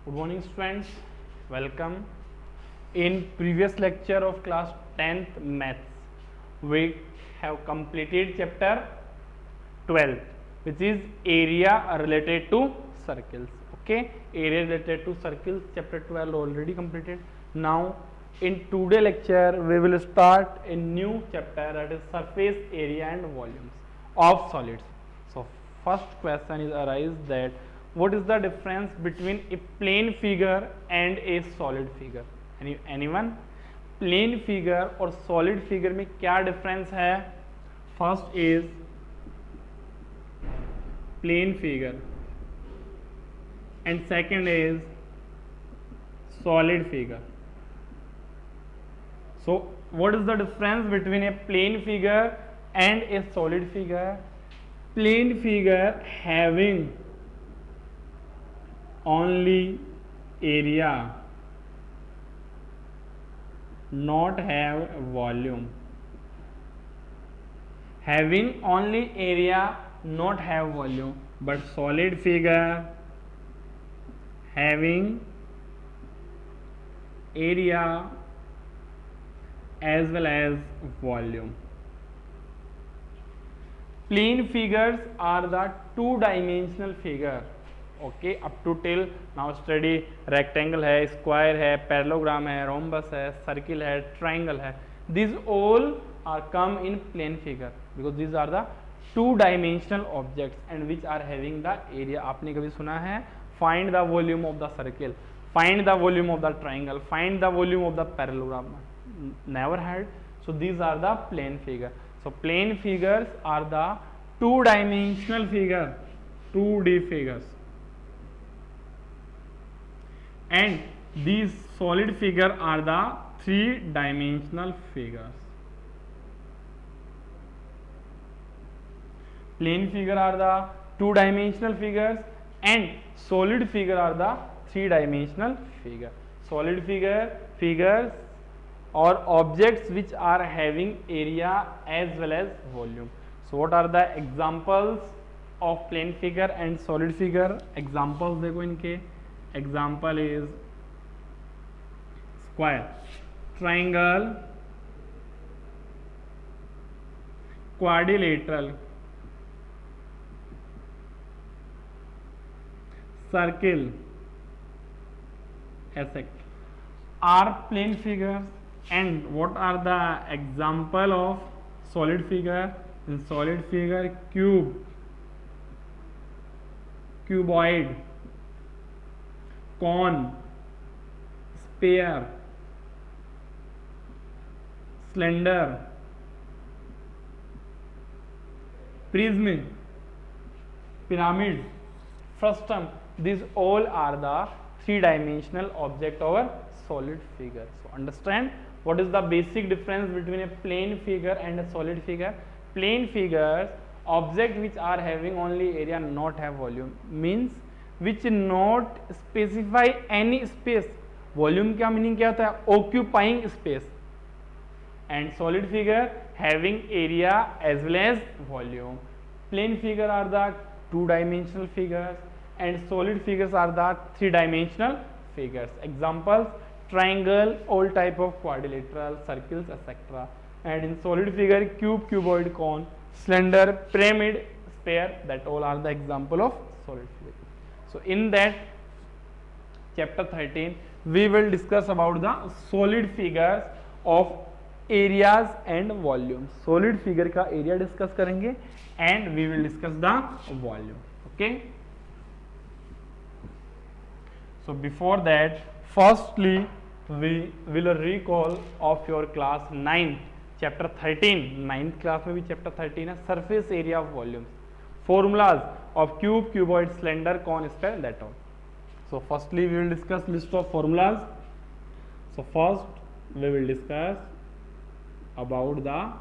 Good morning students, welcome. In previous lecture of class 10th maths we have completed chapter 12 which is area related to circles. Okay, area related to circles chapter 12 already completed. Now in today lecture we will start a new chapter, that is surface area and volumes of solids. So first question is arise that what is the difference between a plane figure and a solid figure? Anyone? Plane figure और solid figure में क्या difference है? First is plane figure and second is solid figure. So what is the difference between a plane figure and a solid figure? Plane figure having only area, not have volume. Having only area, not have volume. But solid figure having area as well as volume. Plane figures are the two-dimensional figure. Okay, up to till now study rectangle है, square है, parallelogram है, rhombus है, circle है, triangle है. These all are come in plane figure because these are the two-dimensional objects and which are having the area. आपने कभी सुना है find the volume of the circle, find the volume of the triangle, find the volume of the parallelogram? Never had. So these are the plane figure. So plane figures are the two-dimensional figure, 2D figures, and these solid figure are the three-dimensional figures. Plane figure are the two-dimensional figures and solid figure are the three-dimensional figure. Solid figures or objects which are having area as well as volume. So what are the examples of plane figure and solid figure? Examples देखो इनके. Example is square, triangle, quadrilateral, circle, etc. are plane figures. And what are the example of solid figure? In solid figure, cube, cuboid, cone, sphere, cylinder, prism, pyramid, frustum. These all are the three-dimensional object or solid figure. So understand what is the basic difference between a plane figure and a solid figure. Plane figures, object which are having only area, not have volume, means which not specify any space. Volume क्या meaning क्या होता है? Occupying space. And solid figure having area as well as volume. Plane figure are the two-dimensional figures and solid figures are the three-dimensional figures. Examples: triangle, all type of quadrilateral, circles, etc. And in solid figure, cube, cuboid, cone, cylinder, pyramid, sphere. That all are the example of solid figure. So in that chapter 13 we will discuss about the solid figures of areas and volumes. Solid figure का area discuss करेंगे and we will discuss the volume. Okay. So before that, firstly we will recall of your class 9 chapter 13. 9th class में भी chapter 13 है, surface area of volumes, formulas of cube, cuboid, cylinder, cone, sphere, that all. So firstly we will discuss list of formulas. So first we will discuss about the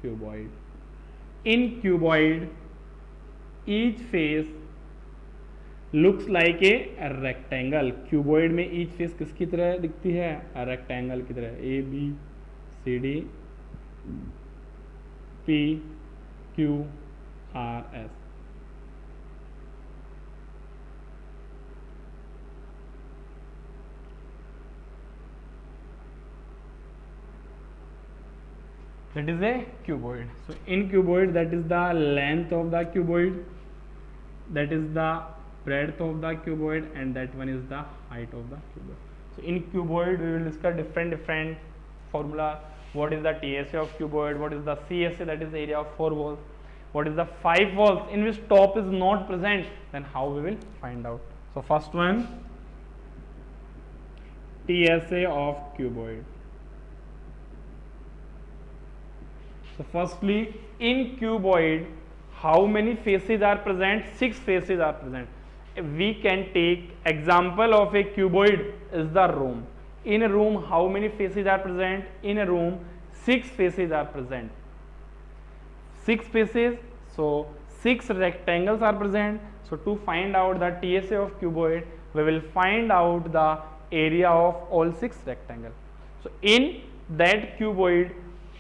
cuboid. In cuboid, each face looks like a rectangle. Cuboid में each face किसकी तरह दिखती है? Rectangle की तरह. A B C D P Q R S. that is a cuboid. So in cuboid, that is the length of the cuboid, that is the breadth of the cuboid, and that one is the height of the cuboid. So in cuboid we will discuss different formula. What is the TSA of cuboid, what is the CSA, that is the area of 4 walls, what is the 5 walls in which top is not present, then how we will find out. So first one, TSA of cuboid. So firstly, in cuboid, how many faces are present? 6 faces are present. We can take example of a cuboid is the room. In a room, how many faces are present? In a room, 6 faces are present. 6 faces, so 6 rectangles are present. So to find out the TSA of cuboid, we will find out the area of all 6 rectangles. So in that cuboid,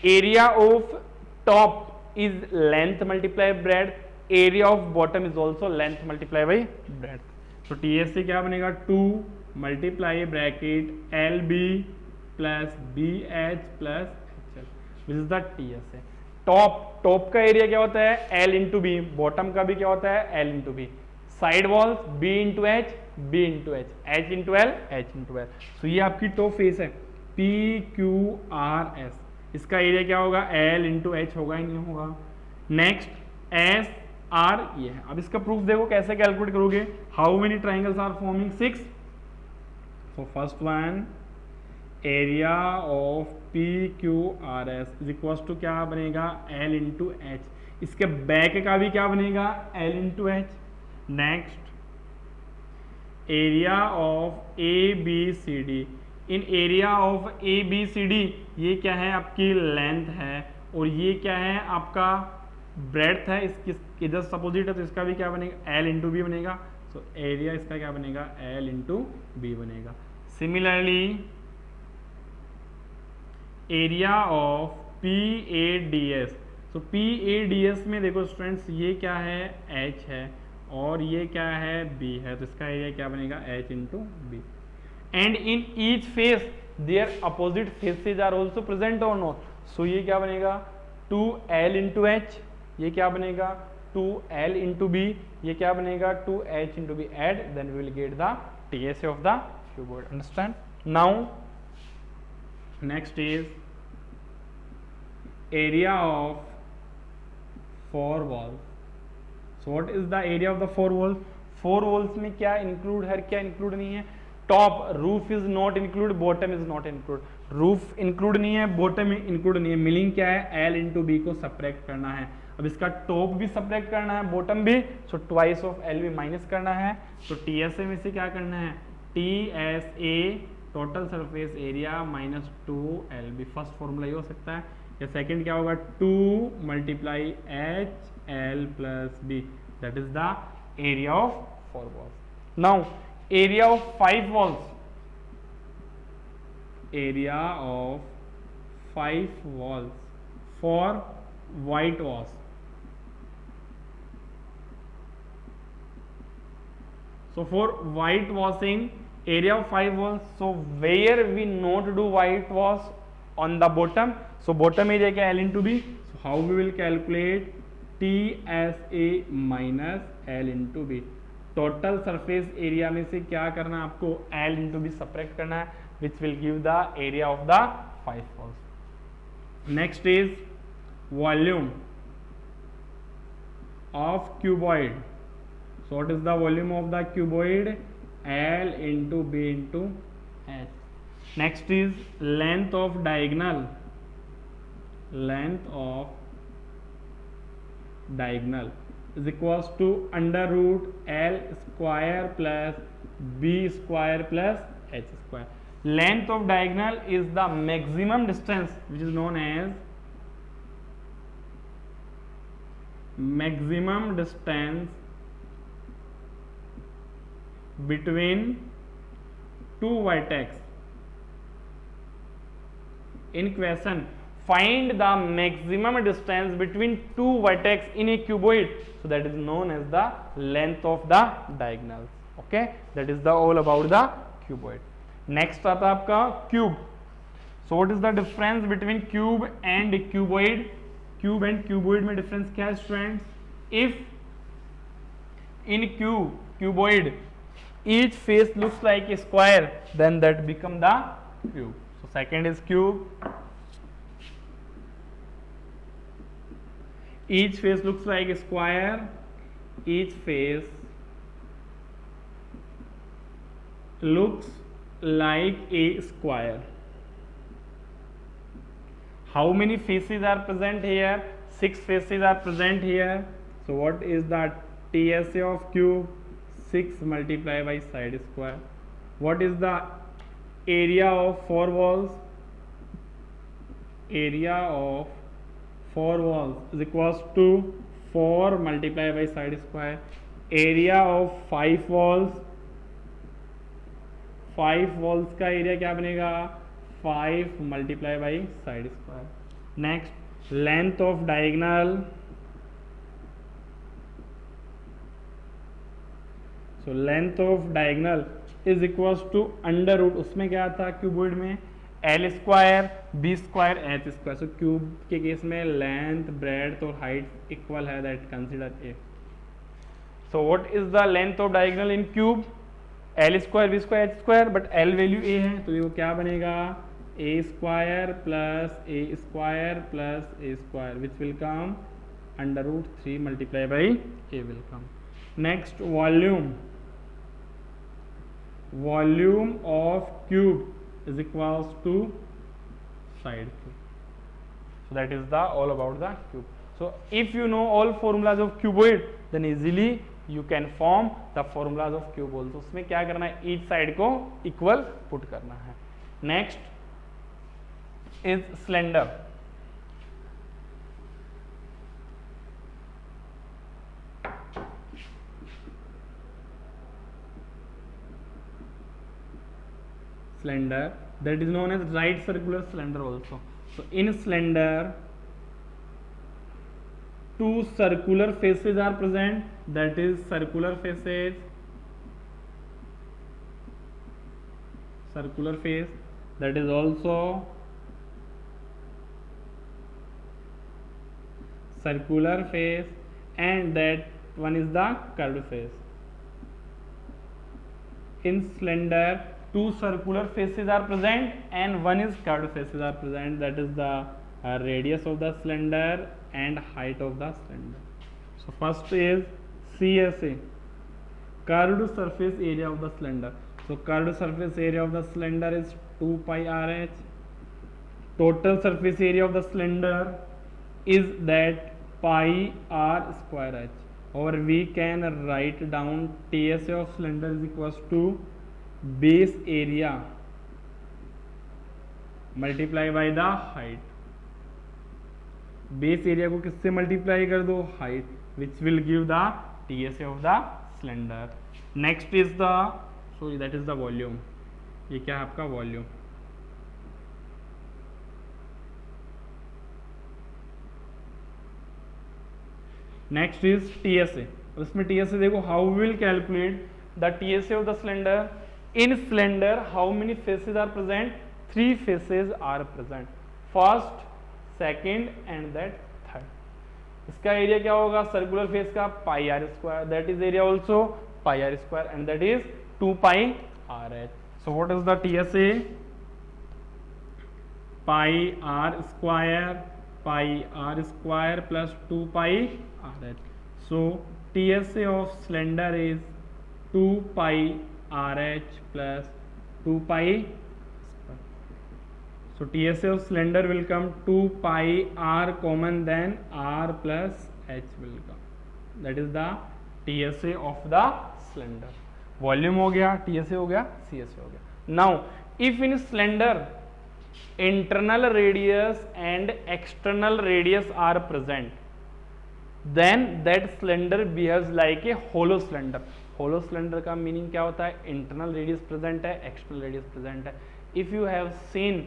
area of top is length multiplied breadth, area of bottom is also length multiplied by breadth. So TSA क्या बनेगा? 2 multiply bracket LB plus BH plus HL, which is the TSA. Top का area क्या होता है? L into B. Bottom का भी क्या होता है? L into B. Side walls B into H, B into H, H into L, H into L. तो ये आपकी टॉप फेस है PQRS. इसका एरिया क्या होगा? L इंटू एच होगा ही नहीं होगा. नेक्स्ट SR ये है. अब इसका प्रूफ देखो कैसे कैलकुलेट करोगे. How many triangles are forming? 6. So first one, area of PQRS is equal to क्या बनेगा? L into H. इसके बैक का भी क्या बनेगा? L into H. Next, area of ABCD. In area of ABCD ये क्या है? आपकी लेंथ है, और ये क्या है? आपका ब्रेड्थ है. इसकी इधर अपोजिट है, तो इसका भी क्या बनेगा? L इंटू बी बनेगा. सो एरिया इसका क्या बनेगा? L इंटू बी बनेगा. Similarly area of PADS. So PADS में देखो स्टूडेंट्स, ये क्या है? H है, और ये क्या है? B है. तो इसका एरिया क्या बनेगा? H into B. And in each face their opposite faces are also present और नॉट. सो ये क्या बनेगा? 2L into H. ये क्या बनेगा? 2L into B. ये क्या बनेगा? 2H into B. Add, then we will get the TSA of the cuboid. Understand? Now next is area of 4 walls. So what is the area of the 4 walls? 4 walls में क्या include है, क्या include नहीं है? Top roof is not include, bottom is not include. Roof include नहीं है, bottom include नहीं है. मीनिंग क्या है? L इंटू बी को सब्ट्रैक्ट करना है. अब इसका टॉप भी सब्ट्रैक्ट करना है, बॉटम भी. सो ट्वाइस ऑफ L भी माइनस करना है. तो TSA में से क्या करना है? TSA total surface area minus 2LB. First formula ये हो सकता है. या सेकंड क्या होगा? 2 multiply HL plus B, that is the area of 4 walls. Now area of 5 walls. Area of 5 walls for white walls. So for white washing, area of 5 walls. So where we not do white wash? On the bottom. So bottom area क्या? L into B. So how we will calculate? TSA minus L into B. Total surface area में से क्या करना है आपको? L into B subtract करना है, which will give the area of the 5 walls. Next is volume of cuboid. So what is the volume of the cuboid? L into B into H. Next is length of diagonal. Length of diagonal is equals to under root L square plus B square plus H square. Length of diagonal is the maximum distance, which is known as maximum distance between two vertex. In question, find the maximum distance between two vertex in a cuboid. So that is known as the length of the diagonals. Okay, that is the all about the cuboid. Next आता है आपका cube. So what is the difference between cube and cuboid? Cube and cuboid में difference क्या है students? If in cuboid each face looks like a square, then that become the cube. So second is cube. Each face looks like a square. Each face looks like a square. How many faces are present here? 6 faces are present here. So what is the TSA of cube? 6 multiplied by side square. What is the area of 4 walls? Area of 4 walls is equals to 4 multiplied by side square. Area of 5 walls, 5 walls का area क्या बनेगा? 5 multiplied by side square. Next, length of diagonal. So length of diagonal is equals to under root, उसमें क्या था cuboid में? L square B square H square. So cube के case में length breadth और हाइट इक्वल है, that consider a. So what is the length of diagonal in cube? L square B square H square, but L value a है तो ये क्या बनेगा? A square plus a square plus a square which will come under root 3 multiply by a will come. Next, volume. Volume of cube is equals to side cube. So that is the all about the cube. So if you know all formulas of cuboid, then easily you can form the formulas of cube also. उसमें क्या करना है? each side को equal put करना है. Next is slender. Slender, that is known as right circular slender also. So in slender, 2 circular faces are present, that is circular faces, circular face, that is also circular face, and that one is the curved face. In slender, 2 circular faces are present and one is curved faces are present, that is the radius of the cylinder and height of the cylinder. So first is CSA, curved surface area of the cylinder. So curved surface area of the cylinder is 2 pi RH. Total surface area of the cylinder is that pi r square h, or we can write down TSA of cylinder is equals to base area multiply by the height. Base area को किससे multiply कर दो? Height, which will give the TSA of the cylinder. Next is the, so that is the volume. ये क्या है आपका volume. Next is TSA. उसमें TSA देखो, how will calculate the TSA of the cylinder. In cylinder, how many faces are present? 3 faces are present. First, second, and that third. इसका area क्या होगा? Circular face का pi r square, that is area also pi r square, and that is 2 pi r h. So what is the TSA? Pi r square plus 2 pi r h. So TSA of cylinder is 2 pi RH plus 2 pi. So TSA of cylinder will come 2 pi R common, then R plus H will come. That is the TSA of the cylinder. Volume हो गया, TSA हो गया, CSA हो गया. Now if in cylinder internal radius and external radius are present, then that cylinder behaves like a hollow cylinder. Hollow cylinder का meaning क्या होता है? इंटरनल रेडियस प्रेजेंट है, एक्सटर्नल रेडियस प्रेजेंट है. If you have seen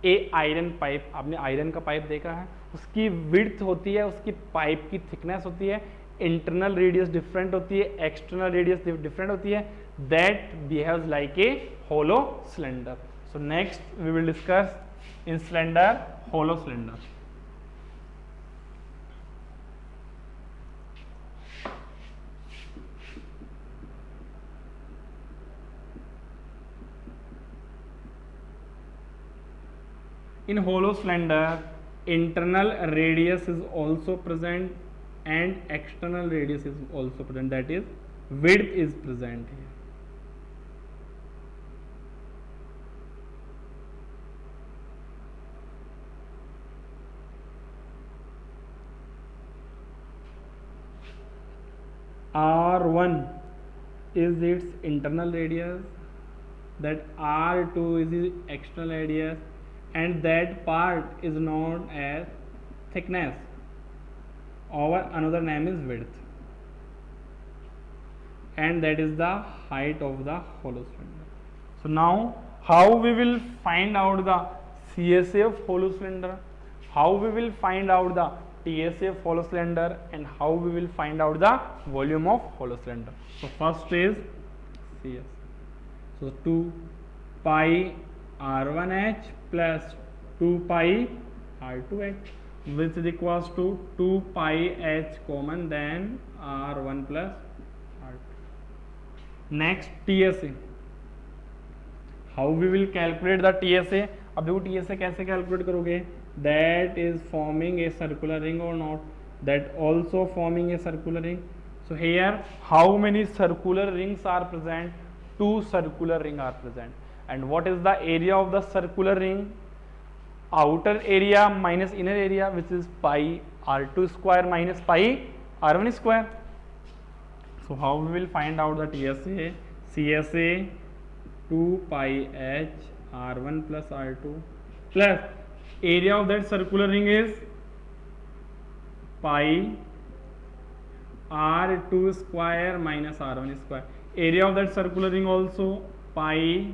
a iron pipe, आपने iron का pipe देखा है, उसकी विड्थ होती है, उसकी पाइप की थिकनेस होती है, इंटरनल रेडियस डिफरेंट होती है, एक्सटर्नल रेडियस डिफरेंट होती है, that behaves like a hollow cylinder. So next we will discuss in slender hollow cylinder. In hollow cylinder, internal radius is also present and external radius is also present, that is width is present here. R1 is its internal radius, that R2 is the external radius, and that part is known as thickness, or another name is width, and that is the height of the hollow cylinder. So now how we will find out the CSA of hollow cylinder, how we will find out the TSA of hollow cylinder, and how we will find out the volume of hollow cylinder. So first is CS. So 2 pi R1H plus 2 pi R2H, which is equals to 2 pi H common, then R1 plus R2. Next TSA. How we will calculate the TSA? अब देखो TSA कैसे calculate करोगे? That is forming a circular ring or not? That also forming a circular ring. So here how many circular rings are present? 2 circular ring are present. And what is the area of the circular ring? Outer area minus inner area, which is pi R2 square minus pi R1 square. So how we will find out the TSA? CSA 2 pi H R1 plus R2 plus area of that circular ring is pi R2 square minus R1 square. Area of that circular ring also pi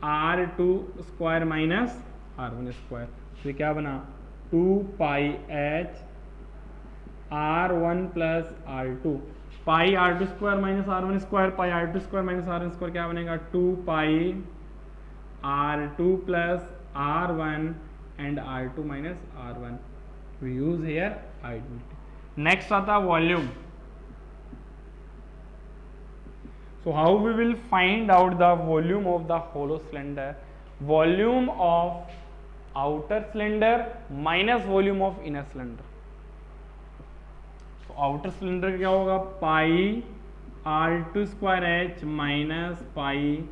R2 square minus R1 square. तो क्या बना 2 pi H R1 plus R2. pi R2 square minus R1 square, pi R2 square minus R1 square क्या बनेगा 2 pi R2 plus R1 and R2 minus R1. We use here identity. Next आता volume. So how we will find out the volume of the hollow cylinder? Volume of outer cylinder minus volume of inner cylinder. So outer cylinder क्या होगा pi R2 square H minus pi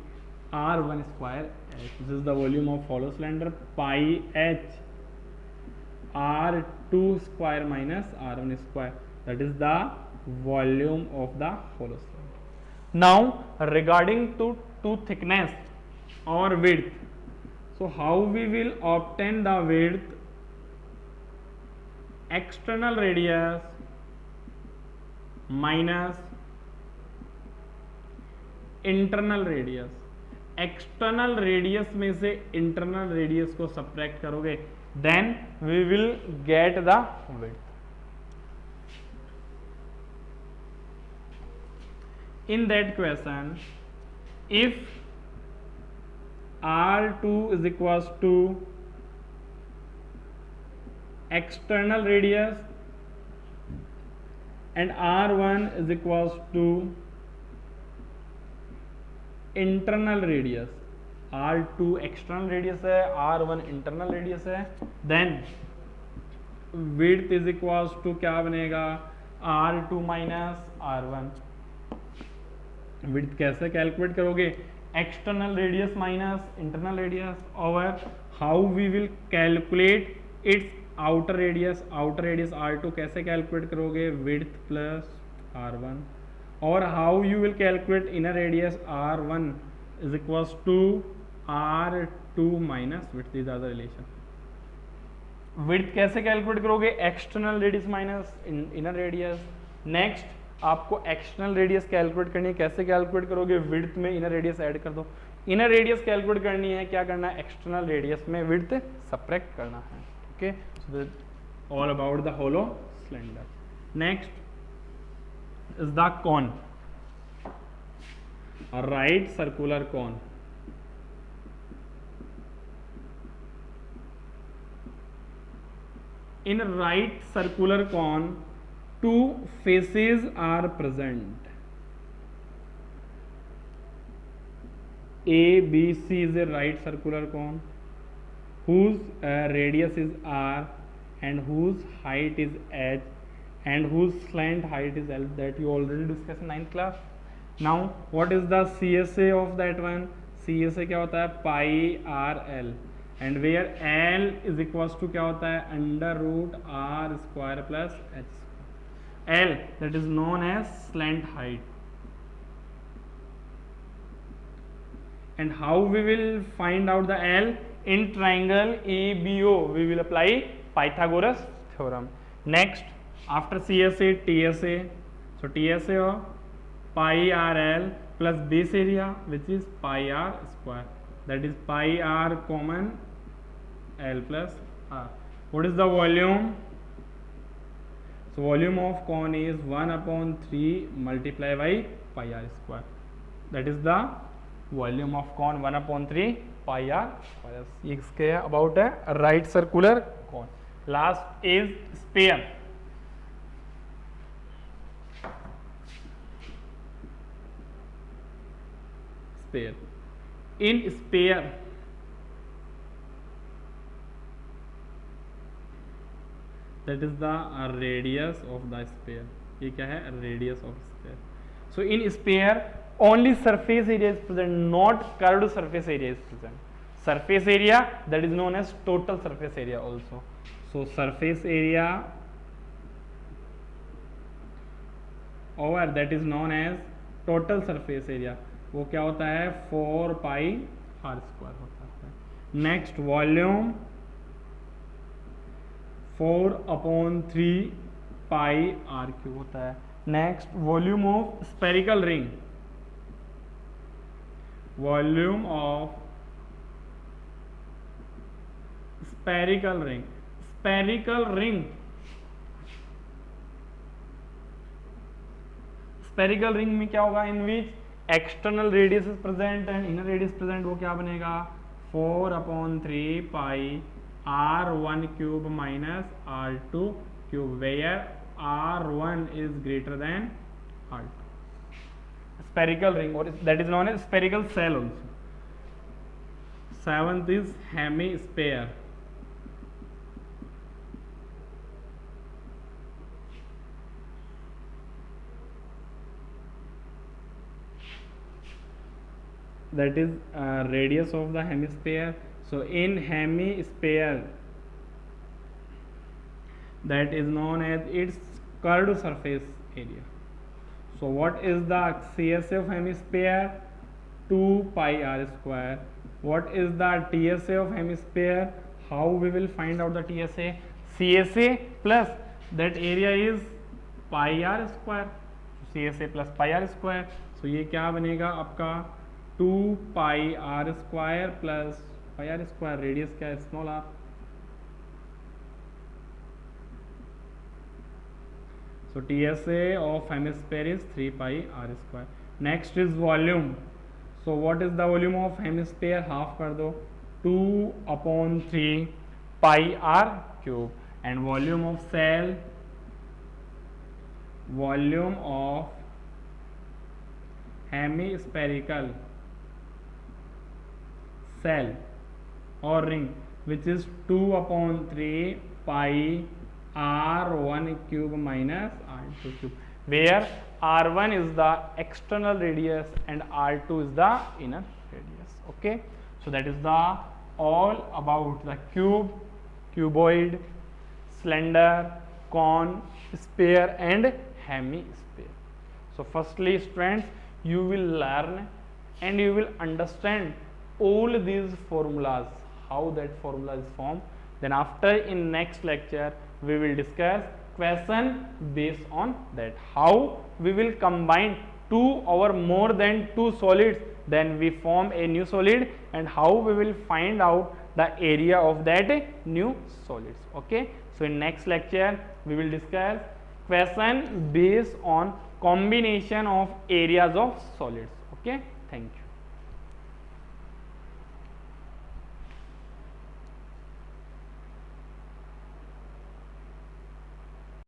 R1 square H. This is the volume of hollow cylinder, pi H R2 square minus R1 square. That is the volume of the hollow cylinder. Now regarding to thickness or width, so how we will obtain the width? External radius minus internal radius. External radius में से internal radius को subtract करोगे, then we will get the width. In that question, if R2 is equals to external radius and R1 is equals to internal radius, R2 external radius है, R1 internal radius है, then width is equals to क्या बनेगा R2 minus R1. Width कैसे calculate करोगे? External radius minus internal radius, और how we will calculate its outer radius. Outer radius R2 कैसे calculate करोगे? Width plus R1. और how you will calculate inner radius R1 is equals to R2 minus width. Is the relation. Width कैसे calculate करोगे? External radius minus inner radius. Next आपको external radius calculate करनी है. कैसे calculate करोगे? Width में inner radius add कर दो. इनर रेडियस कैलकुलेट करनी है, क्या करना है? एक्सटर्नल रेडियस में विड्थ सब्ट्रैक्ट करना है. Okay, so all about the hollow cylinder. Next is the cone, right circular cone. in a right circular cone, two faces are present. A, B, C is a right circular cone whose radius is R and whose height is H and whose slant height is L, that you already discussed in 9th class. Now what is the CSA of that one? CSA क्या होता है? Pi R L, and where L is equals to क्या होता है? Under root R square plus H square. L, that is known as slant height. And how we will find out the L? In triangle ABO we will apply Pythagoras theorem. Next, after CSA, TSA. So TSA of pi r L plus base area, which is pi r square, that is pi r common L plus R. What is the volume? So volume of cone is 1/3 multiplied by pi r square. That is the volume of cone, 1/3 pi r square. ये इसके about है right circular cone. Last is sphere. Sphere. In sphere, that is the radius of the sphere. ये क्या है? Radius of sphere. So in sphere only surface area is present, not curved surface area is present. Surface area, that is known as total surface area also. So surface area over that is known as total surface area, वो क्या होता है? 4 pi r square होता है. Next, volume 4/3 pi r cube होता है. Next, volume of spherical ring. Volume of spherical ring. Spherical ring. Spherical ring में क्या होगा? In which external radius is present and inner radius present, वो क्या बनेगा? 4/3 pi r1 cube minus r2 cube, where r1 is greater than r2. Spherical ring, or that is known as spherical cell also. 7th is hemisphere. That is radius of the hemisphere. So in hemisphere, that is known as its curved surface area. So what is the CSA of hemisphere? 2 pi r square. What is the TSA of hemisphere? How we will find out the TSA? CSA plus that area is pi r square. CSA plus pi r square. So ये क्या बनेगा आपका? 2 pi r square plus pi r square. Radius क्या है? Small r. So TSA of hemisphere is 3 pi r square. Next is volume. So what is the volume of hemisphere? Half कर दो. 2/3 pi r cube. And volume of cell, volume of hemispherical cell or ring, which is 2/3 pi r1 cube minus r2 cube, where r1 is the external radius and r2 is the inner radius. Okay, so that is the all about the cube, cuboid, slender, cone, sphere and hemisphere. So firstly students, you will learn and you will understand all these formulas, how that formula is formed. Then after in next lecture we will discuss question based on that, how we will combine two or more than two solids, then we form a new solid, and how we will find out the area of that new solids. Okay, so in next lecture we will discuss question based on combination of areas of solids. Okay, thank you.